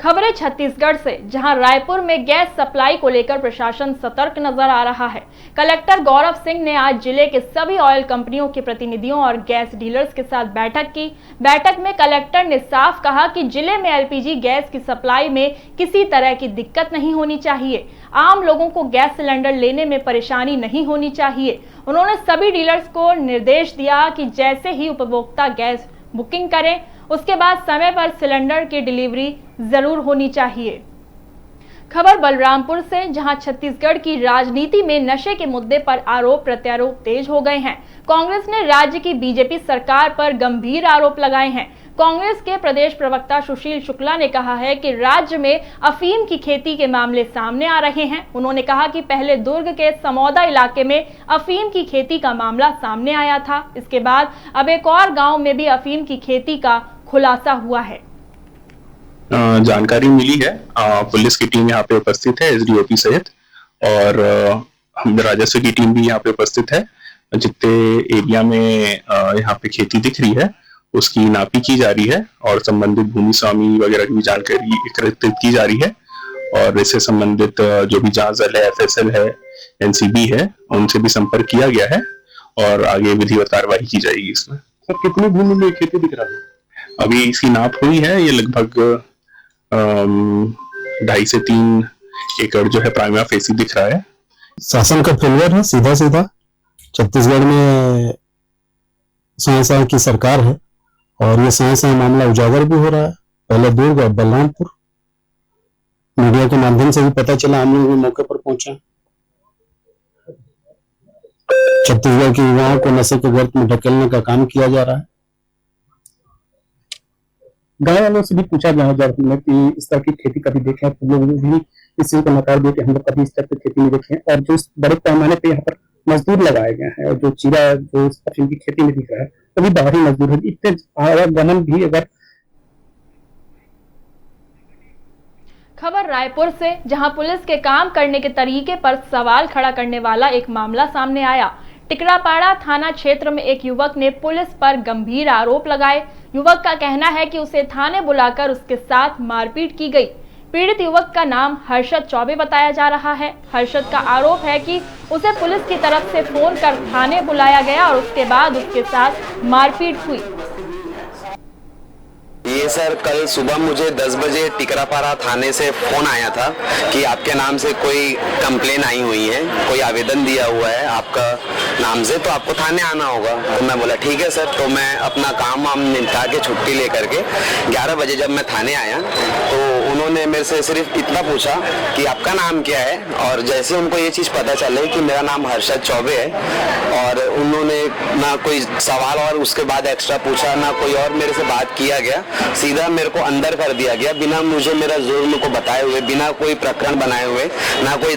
खबरें छत्तीसगढ़ से, जहां रायपुर में गैस सप्लाई को लेकर प्रशासन सतर्क नजर आ रहा है। कलेक्टर गौरव सिंह ने आज जिले के सभी ऑयल कंपनियों के प्रतिनिधियों और गैस डीलर्स के साथ बैठक की। बैठक में कलेक्टर ने साफ कहा कि जिले में एलपीजी गैस की सप्लाई में किसी तरह की दिक्कत नहीं होनी चाहिए। आम लोगों को गैस सिलेंडर लेने में परेशानी नहीं होनी चाहिए। उन्होंने सभी डीलर्स को निर्देश दिया कि जैसे ही उपभोक्ता गैस बुकिंग करें, उसके बाद समय पर सिलेंडर की डिलीवरी जरूर होनी चाहिए। खबर बलरामपुर से, जहां छत्तीसगढ़ की राजनीति में नशे के मुद्दे पर आरोप प्रत्यारोप तेज हो गए हैं। कांग्रेस ने राज्य की बीजेपी सरकार पर गंभीर आरोप लगाए हैं। कांग्रेस के प्रदेश प्रवक्ता सुशील शुक्ला ने कहा है कि राज्य में अफीम की खेती के मामले सामने आ रहे हैं। उन्होंने कहा कि पहले दुर्ग के समौदा इलाके में अफीम की खेती का मामला सामने आया था। इसके बाद अब एक और गांव में भी अफीम की खेती का खुलासा हुआ है। जानकारी मिली है, पुलिस की टीम यहाँ पे उपस्थित है, एसडीओपी सहित, और राजस्व की टीम भी यहाँ पे उपस्थित है। जितने एरिया में यहाँ पे खेती दिख रही है उसकी नापी की जा रही है और संबंधित भूमि स्वामी वगैरह की भी जानकारी एकत्रित की जा रही है। और इससे संबंधित जो भी जांच दल है, एफएसएल है, एनसीबी है, उनसे भी संपर्क किया गया है और आगे विधिवत कार्रवाई की जाएगी। इसमें सर कितनी भूमि में खेती दिख रहा है? अभी इसकी नाप हुई है, ये लगभग 2.5 से 3 एकड़ जो है प्राइमा फेसी दिख रहा है। शासन का फेलियर है, सीधा सीधा। छत्तीसगढ़ में साय की सरकार है और ये साय मामला उजागर भी हो रहा है। पहले दुर्ग और बलरामपुर, मीडिया के माध्यम से भी पता चला, हम लोग भी मौके पर पहुंचे। छत्तीसगढ़ के युवाओं को नशे के गर्त में ढकेलने का काम किया जा रहा है। गाँव वालों से भी पूछा गया है कि इस तरह की खेती कभी देखें, तो लोग भी इस चीज को नकार दिए कि हम लोग कभी इस तरह की खेती नहीं देखें। और जो बड़े पैमाने पे यहाँ पर मजदूर लगाए गए हैं और जो चीरा जो अफीम की खेती में दिख रहा है वो भी बाहरी मजदूर है। इतने आवागमन भी अगर। खबर रायपुर से, जहां पुलिस के काम करने के तरीके पर सवाल खड़ा करने वाला एक मामला सामने आया। टिकरापाड़ा थाना क्षेत्र में एक युवक ने पुलिस पर गंभीर आरोप लगाए। युवक का कहना है कि उसे थाने बुलाकर उसके साथ मारपीट की गई। पीड़ित युवक का नाम हर्षद चौबे बताया जा रहा है। हर्षद का आरोप है कि उसे पुलिस की तरफ से फोन कर थाने बुलाया गया और उसके बाद उसके साथ मारपीट हुई। ये सर कल सुबह मुझे 10 बजे टिकरापाड़ा थाने से फोन आया था कि आपके नाम से कोई कंप्लेन आई हुई है, कोई आवेदन दिया हुआ है आपका नाम से, तो आपको थाने आना होगा। तो मैं बोला ठीक है सर। तो मैं अपना काम वाम निपटा के छुट्टी लेकर के 11 बजे जब मैं थाने आया तो उन्होंने मेरे से सिर्फ इतना पूछा कि आपका नाम क्या है। और जैसे उनको ये चीज़ पता चले कि मेरा नाम हर्षद चौबे है और उन्होंने ना कोई सवाल और उसके बाद एक्स्ट्रा पूछा, ना कोई और मेरे से बात किया गया, सीधा मेरे को अंदर कर दिया गया बिना मुझे मेरा जुर्म को बताए हुए, बिना कोई प्रकरण बनाए हुए, ना कोई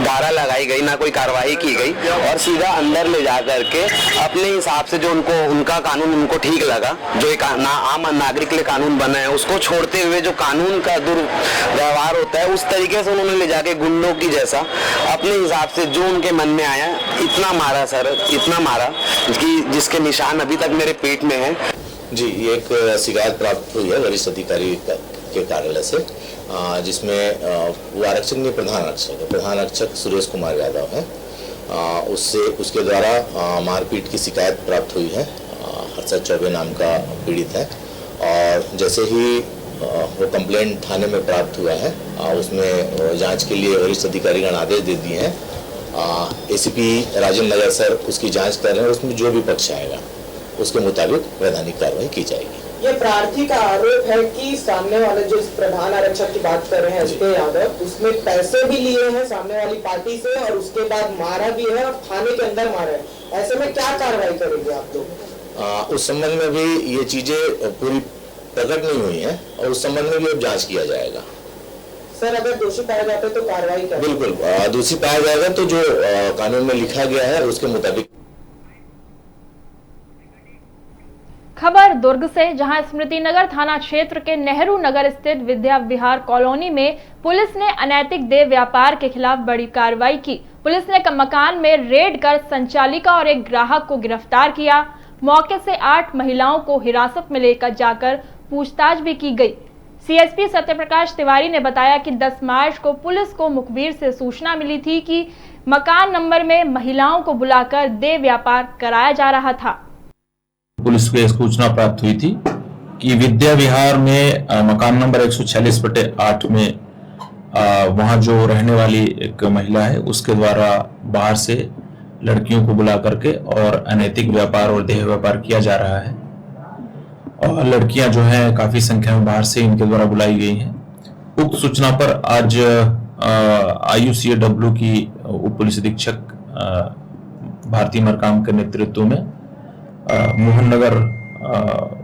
धारा लगाई गई, ना कोई कार्रवाई की गई, और सीधा अंदर ले जा करके अपने हिसाब से जो उनका कानून उनको ठीक लगा, जो एक आम नागरिक के लिए कानून बना है उसको छोड़ते हुए जो कानून का दुर्व्यवहार होता है उस तरीके से उन्होंने ले जाके गुंडों की जैसा अपने हिसाब से जो उनके मन में आया इतना मारा सर, इतना मारा कि जिसके निशान अभी तक मेरे पेट में है। जी, ये एक शिकायत प्राप्त हुई है वरिष्ठ अधिकारी के कार्यालय से, जिसमें वो आरक्षक नहीं, प्रधान आरक्षक सुरेश कुमार यादव है। उसके द्वारा मारपीट की शिकायत प्राप्त हुई है। हर्षद चौबे नाम का पीड़ित है और जैसे ही वो कंप्लेंट थाने में प्राप्त हुआ है उसमें जांच के लिए वरिष्ठ अधिकारीगण आदेश दे दिए हैं। एसीपी राजेंद्र नगर सर उसकी जांच कर रहे हैं और उसमें जो भी पक्ष आएगा उसके मुताबिक वैधानिक कार्रवाई की जाएगी। ये प्रार्थी का आरोप है कि सामने वाले जो प्रधान आरक्षक की बात कर रहे हैं एसके यादव, उसमें पैसे भी लिए हैं सामने वाली पार्टी से और उसके बाद मारा भी है और थाने के अंदर मारा है। ऐसे में क्या कार्रवाई करेंगे आप लोग? उस संबंध में भी ये चीजें पूरी प्रकट नहीं हुई है और उस संबंध में भी अब जांच किया जाएगा। सर अगर दोषी पाया जाता है तो कार्रवाई करें? बिल्कुल, दोषी पाया जाएगा तो जो कानून में लिखा गया है उसके मुताबिक। खबर दुर्ग से, जहां स्मृति नगर थाना क्षेत्र के नेहरू नगर स्थित विद्या विहार कॉलोनी में पुलिस ने अनैतिक देह व्यापार के खिलाफ बड़ी कार्रवाई की। पुलिस ने मकान में रेड कर संचालिका और एक ग्राहक को गिरफ्तार किया। मौके से 8 महिलाओं को हिरासत में लेकर जाकर पूछताछ भी की गई। सीएसपी सत्यप्रकाश तिवारी ने बताया कि 10 मार्च को पुलिस को मुखबिर से सूचना मिली थी कि मकान नंबर में महिलाओं को बुलाकर देह व्यापार कराया जा रहा था। पुलिस को सूचना प्राप्त हुई थी कि विद्या विहार में मकान नंबर 146/8 में वहां जो रहने वाली एक महिला है उसके द्वारा बाहर से लड़कियों को बुला करके और अनैतिक व्यापार और देह व्यापार किया जा रहा है और लड़कियां जो हैं काफी संख्या में बाहर से इनके द्वारा बुलाई गई हैं। उक्त सूचना पर आज IUCAW की उप पुलिस अधीक्षक भारती मरकाम के नेतृत्व में मोहन नगर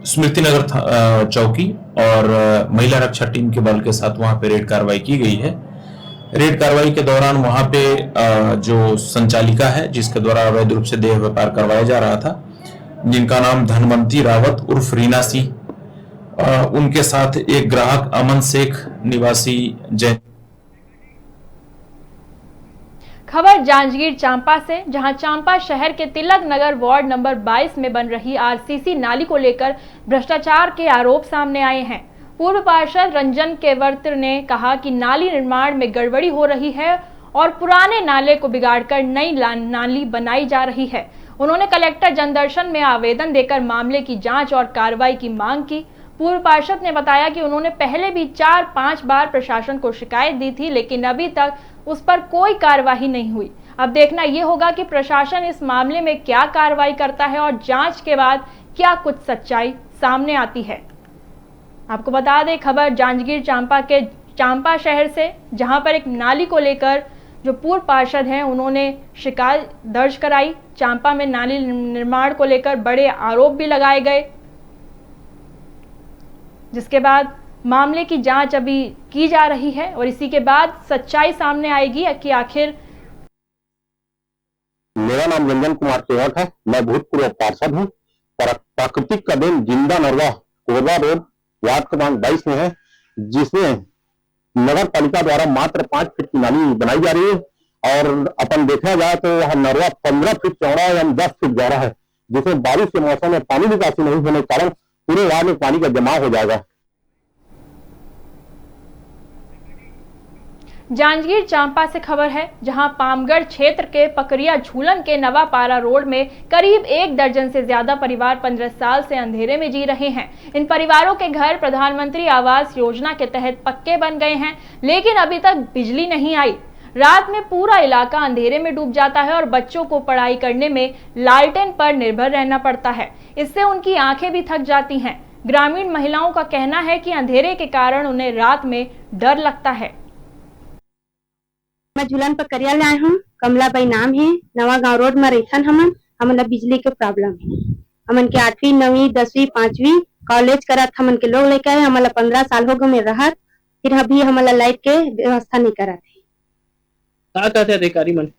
स्मृति नगर चौकी और महिला रक्षा टीम के बल के साथ वहां पे रेड कार्रवाई की गई है। रेड कार्रवाई के दौरान वहां पे जो संचालिका है जिसके द्वारा अवैध रूप से देह व्यापार करवाया जा रहा था, जिनका नाम धनवंती रावत उर्फ रीना सी, उनके साथ एक ग्राहक अमन शेख निवासी जैन। खबर जांजगीर चांपा से, जहां चांपा शहर के तिलक नगर वार्ड नंबर 22 में बन रही RCC नाली को लेकर भ्रष्टाचार के आरोप सामने आए हैं। पूर्व पार्षद रंजन केवर्त्र ने कहा कि नाली निर्माण में गड़बड़ी हो रही है और पुराने नाले को बिगाड़कर नई नाली बनाई जा रही है। उन्होंने कलेक्टर जनदर्शन में आवेदन देकर मामले की जांच और कार्रवाई की मांग की। पूर्व पार्षद ने बताया कि उन्होंने पहले भी 4-5 बार प्रशासन को शिकायत दी थी, लेकिन अभी तक उस पर कोई कार्रवाई नहीं हुई। अब देखना यह होगा कि प्रशासन इस मामले में क्या कार्रवाई करता है और जांच के बाद क्या कुछ सच्चाई सामने आती है। आपको बता दें, खबर जांजगीर चांपा के चांपा शहर से, जहां पर एक नाली को लेकर जो पूर्व पार्षद हैं उन्होंने शिकायत दर्ज कराई। चांपा में नाली निर्माण को लेकर बड़े आरोप भी लगाए गए, जिसके बाद मामले की जांच अभी की जा रही है और इसी के बाद सच्चाई सामने आएगी कि आखिर। मेरा नाम रंजन कुमार केवट है, मैं भूतपूर्व पार्षद हूँ। प्राकृतिक का दिन जिंदा नरवा कोरबा रोड वार्ड क्रमांक 22 में है, जिसमें नगर पालिका द्वारा मात्र 5 फीट की नाली बनाई जा रही है और अपन देखा जाए तो वह नरवा 15 फीट चौड़ा एवं 10 फीट गहरा है, जिसमें बारिश के मौसम में पानी निकासी नहीं होने के कारण पूरे वार्ड में पानी का जमाव हो जाएगा। जांजगीर चांपा से खबर है, जहां पामगढ़ क्षेत्र के पकरिया झूलन के नवापारा रोड में करीब 1 दर्जन से ज्यादा परिवार 15 साल से अंधेरे में जी रहे हैं। इन परिवारों के घर प्रधानमंत्री आवास योजना के तहत पक्के बन गए हैं, लेकिन अभी तक बिजली नहीं आई। रात में पूरा इलाका अंधेरे में डूब जाता है और बच्चों को पढ़ाई करने में लालटेन पर निर्भर रहना पड़ता है। इससे उनकी आंखें भी थक जाती हैं। ग्रामीण महिलाओं का कहना है कि अंधेरे के कारण उन्हें रात में डर लगता है। मैं झूलन पर करिया लाए हूँ, कमलाबाई नाम है, नवा गांव रोड में रहथन। हमन बिजली के प्रॉब्लम है। हमन के 8वीं 9वीं 10वीं 5वीं कॉलेज करत हमन के लोग लेकर आए। हमन 15 साल हो गए में रहत, फिर अभी हमन लाइट के व्यवस्था नहीं करत है। का कहते अधिकारी मन?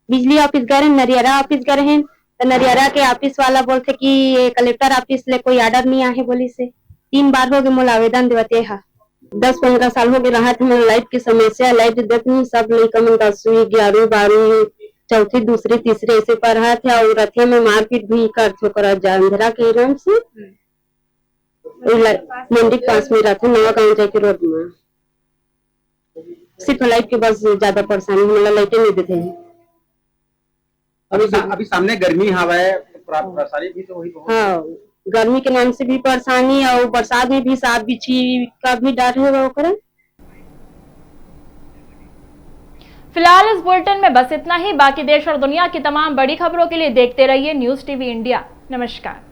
बिजली ऑफिस गए, नरियारा ऑफिस गए हैं, तो नरियारा के ऑफिस वाला बोलते कि कलेक्टर ऑफिस ले कोई ऑर्डर नहीं आए बोली से 3 बार हो गए मोला आवेदन देवते है। 10-15 साल हो गए राहत में लाइट की समस्या, लाइट देती सब लड़का में 10वीं 11वीं 12वीं 4थी 2री 3री ऐसे पढ़ा थे और रथे में मारपीट भी कर छोकरा अंधेरा के नाम से मंडी पास में रहते नवा गांव जाके रोड में। सिर्फ लाइट के बस ज्यादा परेशानी मतलब लाइटें नहीं देते हैं। अभी सामने गर्मी हवा है, परेशानी भी तो वही बहुत। हाँ, गर्मी के नाम से भी परेशानी और बरसात में भी सांप बिच्छी का भी डर है। फिलहाल इस बुलेटिन में बस इतना ही। बाकी देश और दुनिया की तमाम बड़ी खबरों के लिए देखते रहिए न्यूज़ टीवी इंडिया। नमस्कार।